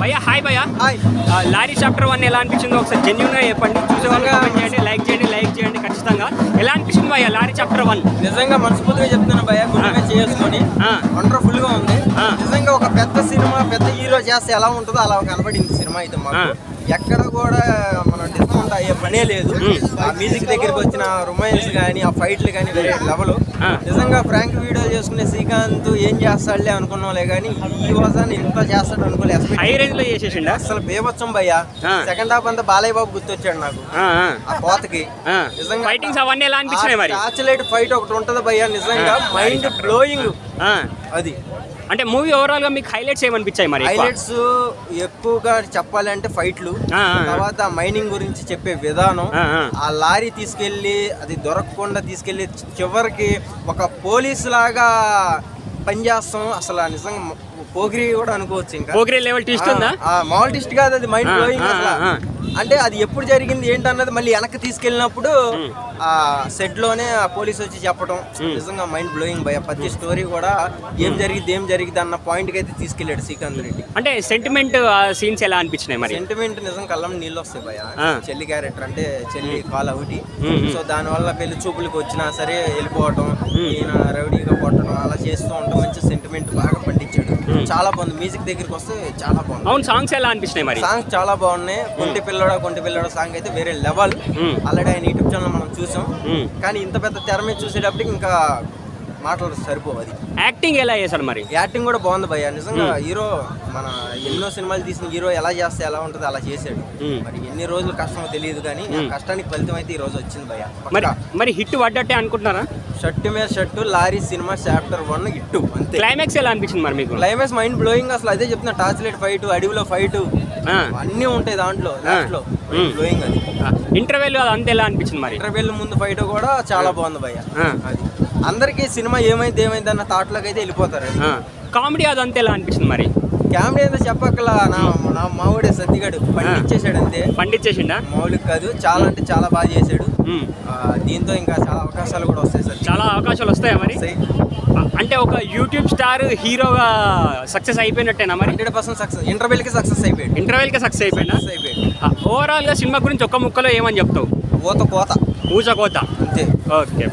భయ్యా హాయ్ భయ్యా. Hi. Lorry chapter 1 ఎలా అనిపించిందో ఒకసారి జెన్యున్గా చెప్పండి. చూసే వాళ్ళు కామెంట్ చేయండి, లైక్ చేయండి ఖచ్చితంగా. ఎలా అనిపించింది భయ్యా లారీ చాప్టర్ 1? నిజంగా మనస్ఫూర్తిగా చెప్తున్నా భయ్య, గుండెగా చేసుకొని వండర్ఫుల్ గా ఉంది. నిజంగా ఒక పెద్ద సినిమా పెద్ద హీరో చేస్తే ఎలా ఉంటుందో అలా కనబడింది సినిమా అయితే మాకు. ఎక్కడ కూడా మనం డిస్కౌంట్ అయ్యే పనే లేదు. ఆ మ్యూజిక్ దగ్గరికి వచ్చిన రొమాన్స్ కానీ ఆ ఫైట్లు కానీ వేరే లెవెల్. నిజంగా ఫ్రాంక్ వీడియోలు చేసుకునే శ్రీకాంత్ ఏం చేస్తాడులే అనుకున్నాంలే కానీ ఈ వాసాన్ని ఇంత చేస్తాడు అనుకోలేదు. హై రేంజ్ లో చేసేసిండా అసలు బేబచ్చం భయ్య. సెకండ్ హాఫ్ అంతా బాలయ్య బాబు గుర్తొచ్చాడు నాకు ఆ కోతకి. నిజంగా ఫైటింగ్స్ అవన్నీ ఎలా అనిపించినాయి మరి? టార్చలైట్ ఫైట్ ఒకటి ఉంటది భయ్య, నిజంగా మైండ్ బ్లోయింగ్ అది. అంటే మూవీ ఓవరాల్ గా మీకు హైలైట్స్ ఏమనిపించాయి మరి? హైలైట్స్ ఎక్కువగా చెప్పాలంటే ఫైట్లు, తర్వాత మైనింగ్ గురించి చెప్పే విధానం, ఆ లారీ తీసుకెళ్లి అది దొరకకుండా తీసుకెళ్లి చివరికి ఒక పోలీస్ లాగా పనిచేస్తాం. అసలు నిజంగా పోగిరి కూడా అనుకోవచ్చు. ఇంకా పోగిరి లెవెల్ ట్విస్ట్ ఉందా? మామూలు ట్విస్ట్ కాదు, అది మైండ్ బ్లోయింగ్ అసలు. అంటే అది ఎప్పుడు జరిగింది ఏంటన్నది మళ్ళీ వెనక్కి తీసుకెళ్ళినప్పుడు ఆ సెట్ లోనే ఆ పోలీస్ వచ్చి చెప్పడం నిజంగా మైండ్ బ్లోయింగ్ భయ. ప్రతి స్టోరీ కూడా ఏం జరిగింది అన్న పాయింట్ కి అయితే తీసుకెళ్లాడు శ్రీకాంత్ రెడ్డి. అంటే సెంటిమెంట్ సీన్స్ ఎలా అనిపించినాయి మరి? సెంటిమెంట్ నిజం కళ్ళం నీళ్ళు వస్తాయి భయ. చెల్లి క్యారెక్టర్ అంటే చెల్లి కాల్ అవుటి, సో దాని వల్ల పెళ్లి చూపులకు వచ్చినా సరే వెళ్ళిపోవటం, ఈయన రౌడీగా కొట్టడం అలా చేస్తూ ఉంటాం. మంచి సెంటిమెంట్ బాగా పండించాడు. చాలా బాగుంది. మ్యూజిక్ దగ్గరికి వస్తే చాలా బాగుంది. అవును, సాంగ్స్ ఎలా అనిపించినాయి మరి? సాంగ్స్ చాలా బాగున్నాయి. కొంటి పిల్లడ సాంగ్ అయితే వేరే లెవెల్. ఆల్రెడీ ఆయన యూట్యూబ్ ఛానల్ మనం చూసాం, కానీ ఇంత పెద్ద తెర మీద చూసేటప్పటికి ఇంకా మాటలు సరిపోవు. అది యాక్టింగ్ ఎలా చేశాడు మరి? యాక్టింగ్ కూడా బాగుంది భయ్య. నిజంగా హీరో మన ఎన్నో సినిమాలు తీసిన హీరో ఎలా చేస్తే ఎలా ఉంటుంది అలా చేశాడు. మరి ఎన్ని రోజులు కష్టమో తెలియదు కానీ కష్టానికి ఫలితం అయితే ఈ రోజు వచ్చింది భయ్య. మరి హిట్ పడ్డట్టే అనుకుంటున్నారా? షర్టు మీద shirt lorry cinema chapter 1 hit అంతే. క్లైమాక్స్ ఎలా అనిపించింది మరి మీకు? క్లైమాక్స్ మైండ్ బ్లోయింగ్ అసలు. అదే చెప్తున్నా, టార్చలైట్ ఫైట్, అడవిలో ఫైట్ అన్నీ ఉంటాయి దాంట్లో. లాస్ట్ లో బ్లోయింగ్ అది. ఇంటర్వెల్ అంతే ఎలా అనిపించింది మరి? ఇంటర్వెల్ ముందు ఫైట్ కూడా చాలా బాగుంది భయ్య. అది అందరికి సినిమా ఏమైంది అన్న థాట్ లోకి అయితే వెళ్ళిపోతారు. కామెడీ అదంతా ఎలా అనిపించింది మరి? కామెడీ అయితే చెప్పక్కలా. నా మావుడే సత్తిగాడు పండించేశాడు అంతే. పండించేసిండా? మౌలిక కాదు, చాలా అంటే చాలా బాగా చేశాడు. దీంతో ఇంకా చాలా అవకాశాలు కూడా వస్తాయి సార్. చాలా అవకాశాలు వస్తాయా మరి? అంటే ఒక యూట్యూబ్ స్టార్ హీరోగా సక్సెస్ అయిపోయినట్టేనా మరి? 100% సక్సెస్. ఇంటర్వెల్ కి సక్సెస్ అయిపోయాడు. ఓవరాల్ గా సినిమా గురించి ఒక్క ముక్కలో ఏమని చెప్తావు? కోత ఊచకోత అంతే. ఓకే.